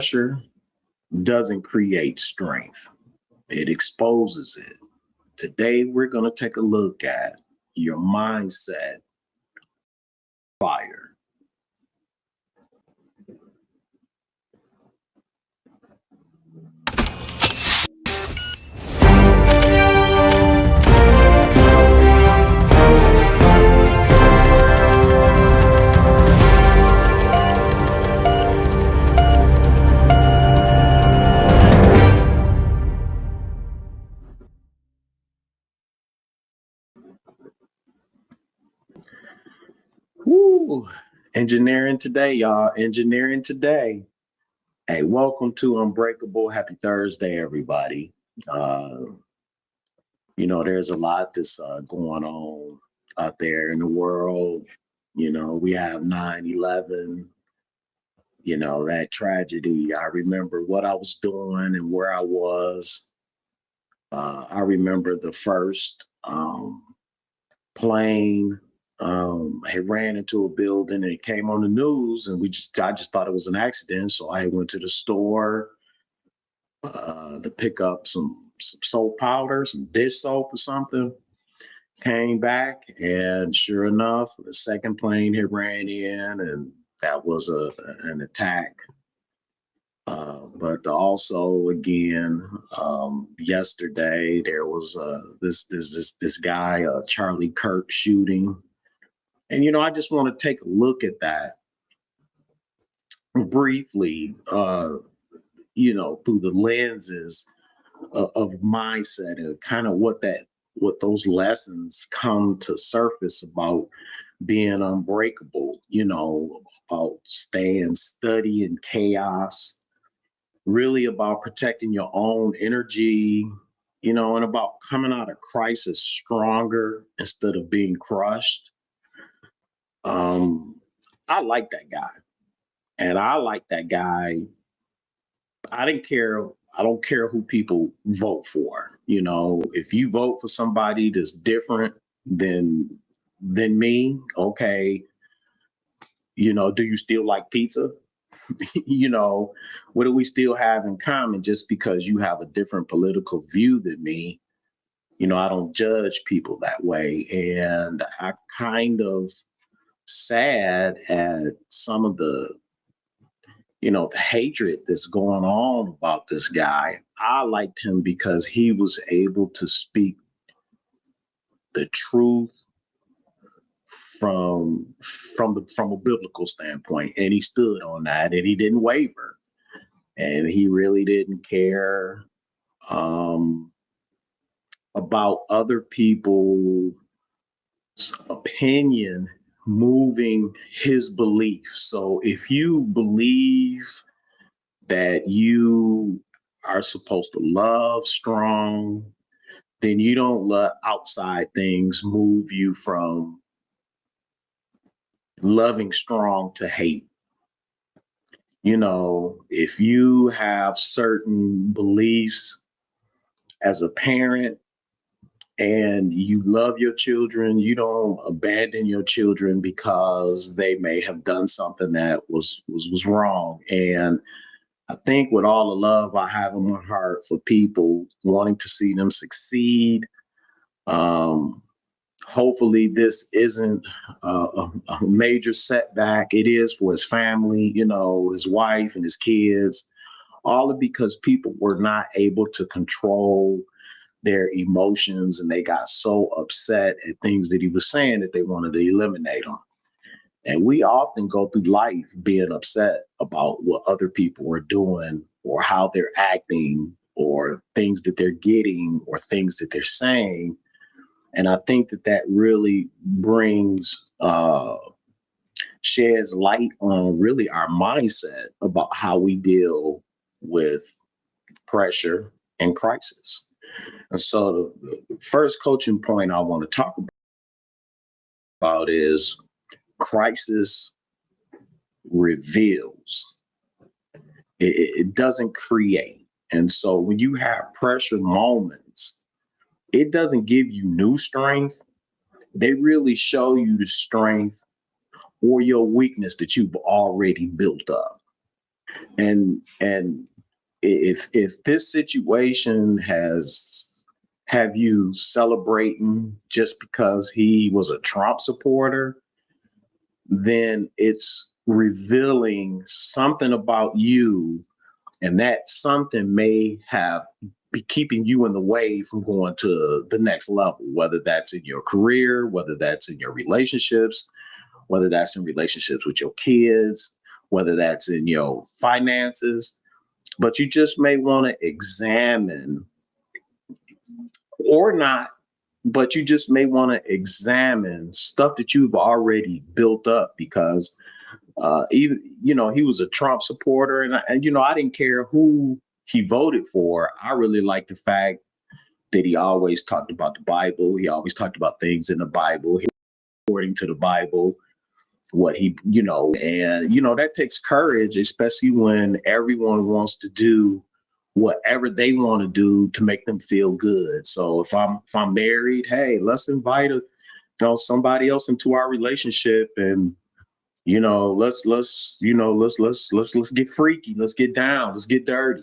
Pressure doesn't create strength, it exposes it. Today, we're going to take a look at your mindset fire. Woo! Engineering today, y'all. Engineering today. Hey, welcome to Unbreakable. Happy Thursday, everybody. Uh, there's a lot that's going on out there in the world. We have 9/11. That tragedy. I remember what I was doing and where I was. I remember the first plane had ran into a building and it came on the news, and I just thought it was an accident. So I went to the store to pick up some soap powder, some dish soap or something. Came back, and sure enough, the second plane had ran in, and that was an attack. But also, again, yesterday there was this guy, Charlie Kirk shooting, and I just want to take a look at that briefly, through the lenses of mindset and kind of what those lessons come to surface about being unbreakable, about staying steady in chaos, really about protecting your own energy, and about coming out of crisis stronger instead of being crushed. I like that guy. And I like that guy. I didn't care. I don't care who people vote for. If you vote for somebody that's different than me, okay. Do you still like pizza? What do we still have in common? Just because you have a different political view than me, I don't judge people that way. And I kind of sad at some of the hatred that's going on about this guy. I liked him because he was able to speak the truth from a biblical standpoint, and he stood on that, and he didn't waver, and he really didn't care about other people's opinion moving his belief. So if you believe that you are supposed to love strong, then you don't let outside things move you from loving strong to hate. If you have certain beliefs as a parent and you love your children, you don't abandon your children because they may have done something that was wrong. And I think with all the love I have in my heart for people, wanting to see them succeed, hopefully this isn't a major setback. It is for his family, his wife and his kids, all because people were not able to control their emotions, and they got so upset at things that he was saying that they wanted to eliminate them. And we often go through life being upset about what other people are doing or how they're acting or things that they're getting or things that they're saying. And I think that really brings, sheds light on really our mindset about how we deal with pressure and crisis. And so the first coaching point I want to talk about is crisis reveals. It doesn't create. And so when you have pressure moments, it doesn't give you new strength. They really show you the strength or your weakness that you've already built up. And if this situation has have you celebrating just because he was a Trump supporter, then it's revealing something about you, and that something may have be keeping you in the way from going to the next level, whether that's in your career, whether that's in your relationships, whether that's in relationships with your kids, whether that's in your finances. But you just may want to examine, or not, but you just may want to examine stuff that you've already built up, because even, he was a Trump supporter, and I didn't care who he voted for. I really liked the fact that he always talked about the Bible. He always talked about things in the Bible, according to the Bible, what he, and, that takes courage, especially when everyone wants to do whatever they want to do to make them feel good. So if I'm married, hey, let's invite somebody else into our relationship, and let's get freaky, let's get down, let's get dirty.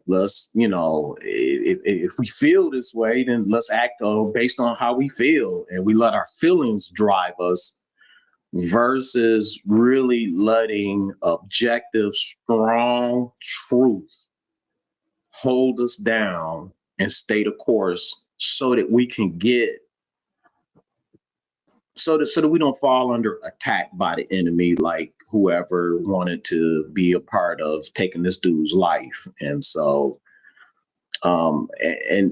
Let's, if we feel this way, then let's act based on how we feel, and we let our feelings drive us, versus really letting objective, strong truth hold us down and stay the course, so that we can get so that we don't fall under attack by the enemy, like whoever wanted to be a part of taking this dude's life. And so and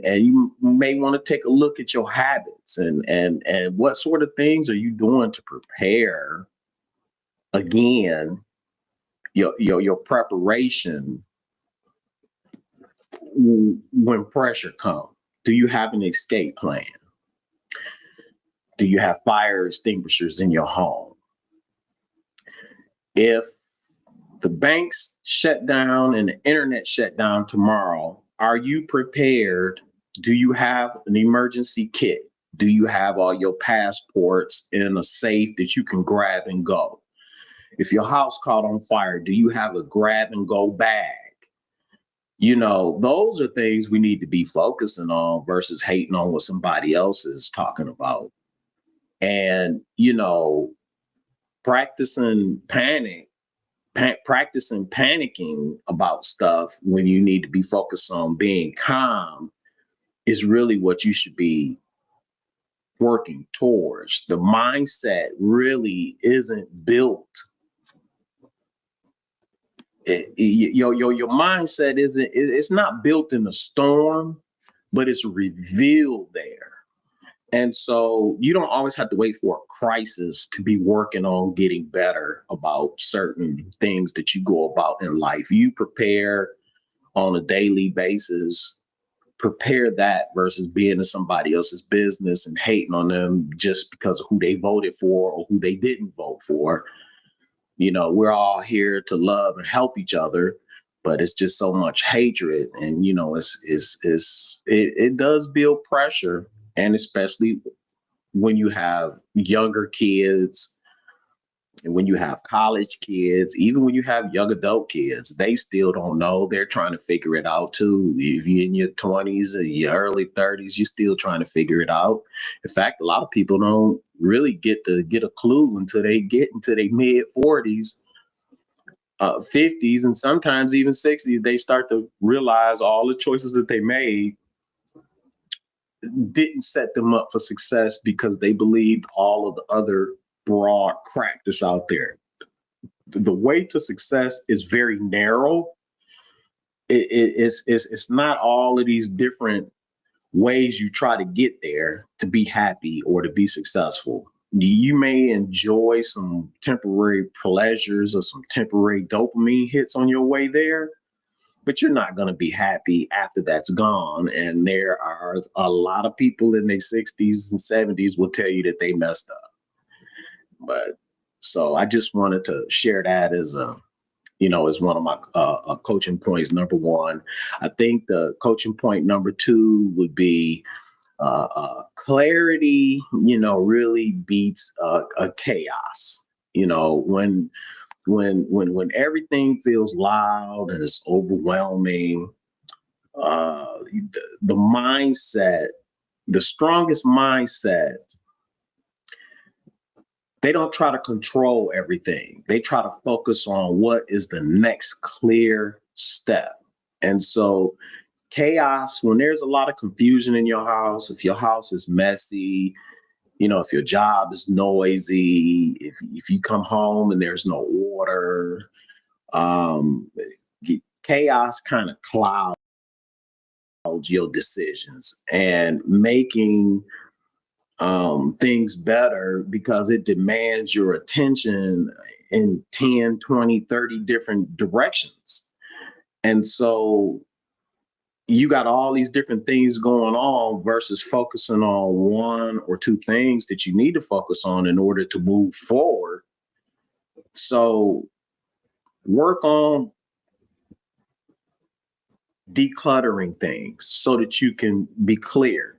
you may want to take a look at your habits, and what sort of things are you doing to prepare, again, your preparation when pressure comes. Do you have an escape plan? Do you have fire extinguishers in your home? If the banks shut down and the internet shut down tomorrow, are you prepared? Do you have an emergency kit? Do you have all your passports in a safe that you can grab and go? If your house caught on fire, do you have a grab and go bag? Those are things we need to be focusing on, versus hating on what somebody else is talking about. And, practicing practicing panicking about stuff when you need to be focused on being calm is really what you should be working towards. The mindset really isn't built. Your mindset it's not built in a storm, but it's revealed there. And so you don't always have to wait for a crisis to be working on getting better about certain things that you go about in life. You prepare on a daily basis, prepare that, versus being in somebody else's business and hating on them just because of who they voted for or who they didn't vote for. We're all here to love and help each other, but it's just so much hatred, and it does build pressure, and especially when you have younger kids, and when you have college kids, even when you have young adult kids, they still don't know. They're trying to figure it out too. If you're in your 20s or your early 30s, you're still trying to figure it out. In fact, a lot of people don't really get a clue until they get into their mid 40s, 50s, and sometimes even 60s. They start to realize all the choices that they made didn't set them up for success, because they believed all of the other broad crack that's out there. The way to success is very narrow. It's not all of these different ways you try to get there to be happy or to be successful. You may enjoy some temporary pleasures or some temporary dopamine hits on your way there, but you're not going to be happy after that's gone. And there are a lot of people in their 60s and 70s will tell you that they messed up. But so I just wanted to share that as as one of my coaching points. Number one, I think the coaching point number two would be clarity, really beats a chaos. When when everything feels loud and it's overwhelming, the mindset, the strongest mindset, they don't try to control everything. They try to focus on what is the next clear step. And so chaos, when there's a lot of confusion in your house, if your house is messy, if your job is noisy, if you come home and there's no order, um, chaos kind of clouds your decisions and making things better because it demands your attention in 10, 20, 30 different directions. And so you got all these different things going on versus focusing on one or two things that you need to focus on in order to move forward. So work on decluttering things so that you can be clear.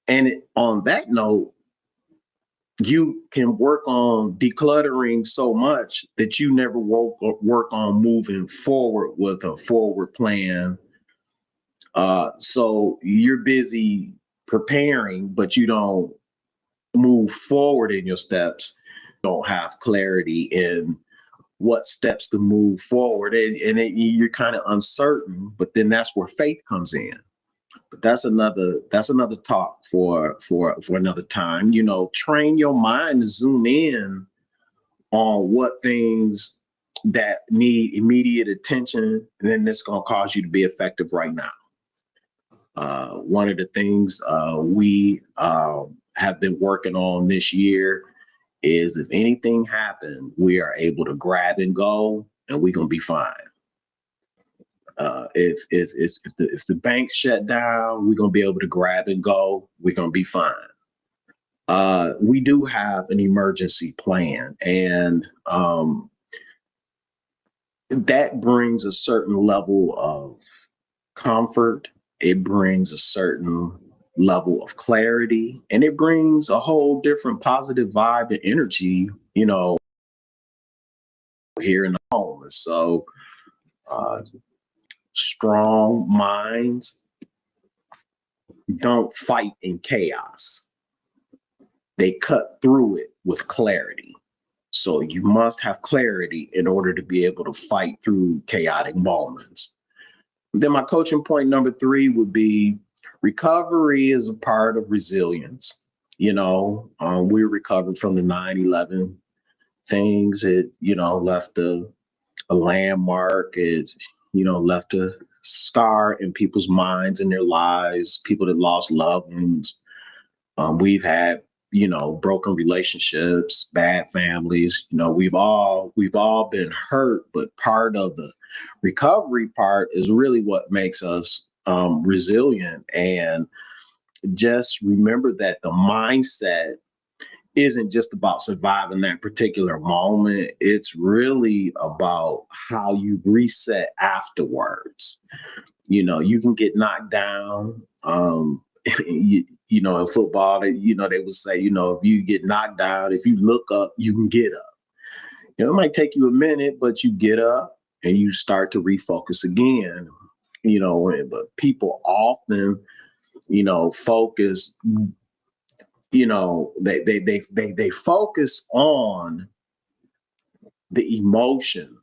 And on that note, you can work on decluttering so much that you never work on moving forward with a forward plan. So you're busy preparing, but you don't move forward in your steps. You don't have clarity in what steps to move forward, and you're kind of uncertain. But then that's where faith comes in. But that's another talk for another time. Train your mind to zoom in on what things that need immediate attention, and then it's going to cause you to be effective right now. One of the things we have been working on this year is if anything happened, we are able to grab and go, and we're gonna be fine. If the bank shut down, we're gonna be able to grab and go. We're gonna be fine. We do have an emergency plan, and that brings a certain level of comfort. It brings a certain level of clarity, and it brings a whole different positive vibe and energy, here in the home. And so strong minds don't fight in chaos. They cut through it with clarity. So you must have clarity in order to be able to fight through chaotic moments. Then my coaching point number 3 would be recovery is a part of resilience. We recovered from the 9/11 things. It, left a landmark. It, left a scar in people's minds and their lives, people that lost loved ones. We've had, broken relationships, bad families. We've all been hurt, but part of the recovery part is really what makes us resilient. And just remember that the mindset isn't just about surviving that particular moment. It's really about how you reset afterwards. You can get knocked down. In football, they would say, if you get knocked down, if you look up, you can get up. It might take you a minute, but you get up and you start to refocus again. But people often, focus. They focus on the emotion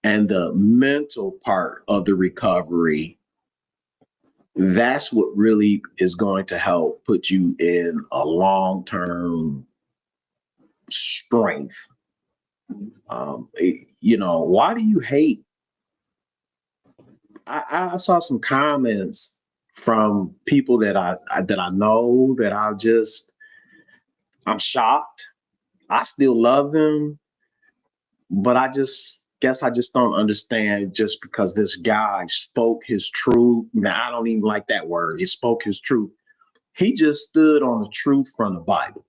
and the mental part of the recovery. That's what really is going to help put you in a long-term strength. Why do you hate? I saw some comments from people that I know that I'm shocked. I still love them, but I guess I just don't understand just because this guy spoke his truth. Now, I don't even like that word. He spoke his truth. He just stood on the truth from the Bible.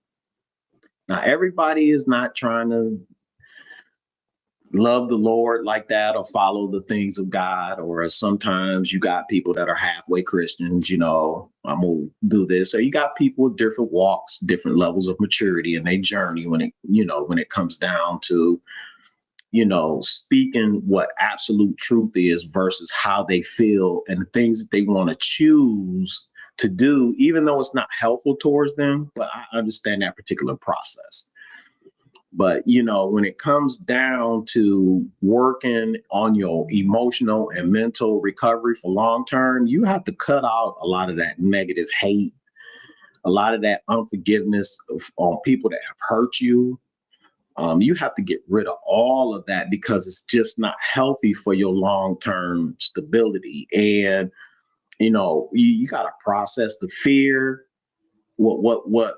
Now, everybody is not trying to love the Lord like that or follow the things of God. Or sometimes you got people that are halfway Christians, I'm going to do this. So you got people with different walks, different levels of maturity in their journey when it comes down to, speaking what absolute truth is versus how they feel and the things that they want to choose to do, even though it's not helpful towards them. But I understand that particular process. But, when it comes down to working on your emotional and mental recovery for long term, you have to cut out a lot of that negative hate, a lot of that unforgiveness on people that have hurt you. You have to get rid of all of that because it's just not healthy for your long term stability. And, you got to process the fear. What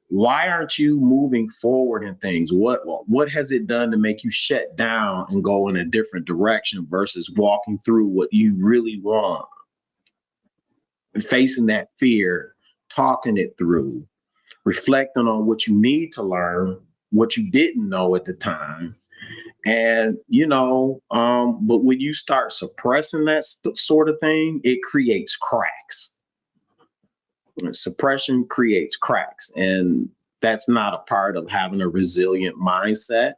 why aren't you moving forward in things? What has it done to make you shut down and go in a different direction versus walking through what you really want? Facing that fear, talking it through, reflecting on what you need to learn, what you didn't know at the time. And, but when you start suppressing that sort of thing, it creates cracks. Suppression creates cracks, and that's not a part of having a resilient mindset.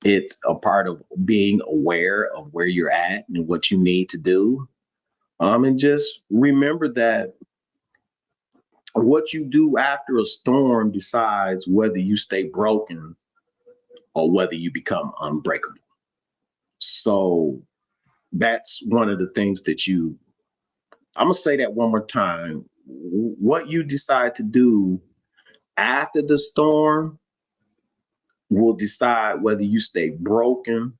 It's a part of being aware of where you're at and what you need to do. And just remember that what you do after a storm decides whether you stay broken or whether you become unbreakable. So that's one of the things that I'm going to say that one more time. What you decide to do after the storm will decide whether you stay broken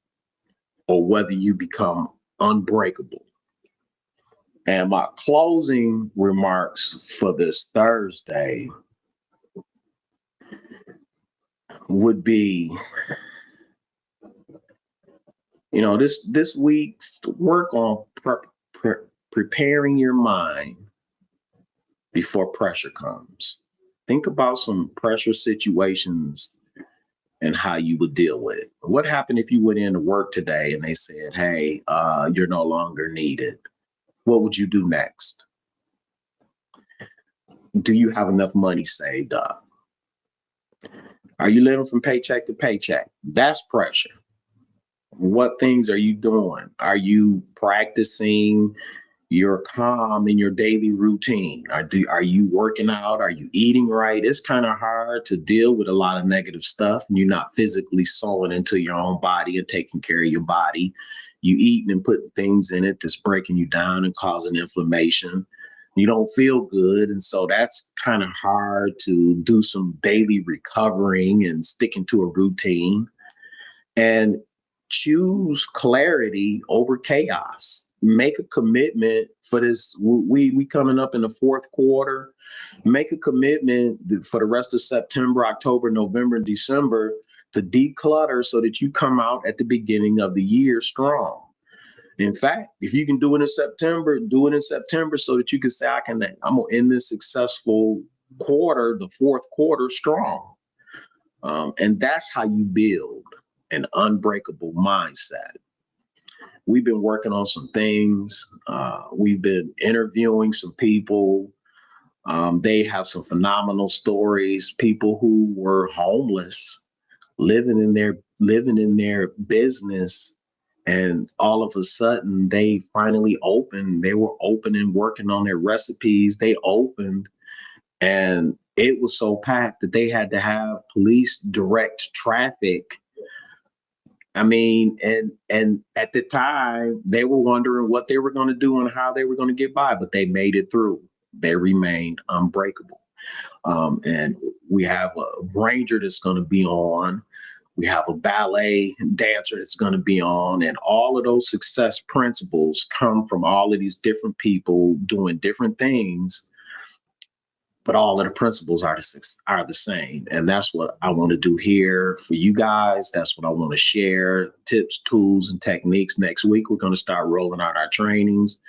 or whether you become unbreakable. And my closing remarks for this Thursday would be, this week's work on preparing your mind before pressure comes. Think about some pressure situations and how you would deal with it. What happened if you went into work today and they said, hey, you're no longer needed? What would you do next? Do you have enough money saved up? Are you living from paycheck to paycheck? That's pressure. What things are you doing? Are you practicing your calm in your daily routine? Are you working out? Are you eating right? It's kind of hard to deal with a lot of negative stuff and you're not physically sewing into your own body and taking care of your body. You eating and putting things in it that's breaking you down and causing inflammation. You don't feel good. And so that's kind of hard to do some daily recovering and sticking to a routine. And choose clarity over chaos. Make a commitment for this. We coming up in the fourth quarter. Make a commitment for the rest of September, October, November, and December to declutter so that you come out at the beginning of the year strong. In fact, if you can do it in September, do it in September so that you can say, I'm gonna end this successful quarter, the fourth quarter, strong. And that's how you build an unbreakable mindset. We've been working on some things. We've been interviewing some people. They have some phenomenal stories. People who were homeless, living in their business, and all of a sudden they finally opened. They were open and working on their recipes. They opened, and it was so packed that they had to have police direct traffic. I mean, and at the time they were wondering what they were going to do and how they were going to get by, but they made it through. They remained unbreakable. And we have a ranger that's going to be on. We have a ballet dancer that's going to be on. And all of those success principles come from all of these different people doing different things. But all of the principles are the same. And that's what I want to do here for you guys. That's what I want to share, tips, tools, and techniques. Next week, we're going to start rolling out our trainings.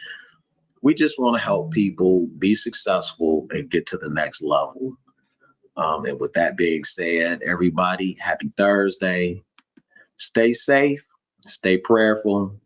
We just want to help people be successful and get to the next level. And with that being said, everybody, happy Thursday. Stay safe, stay prayerful,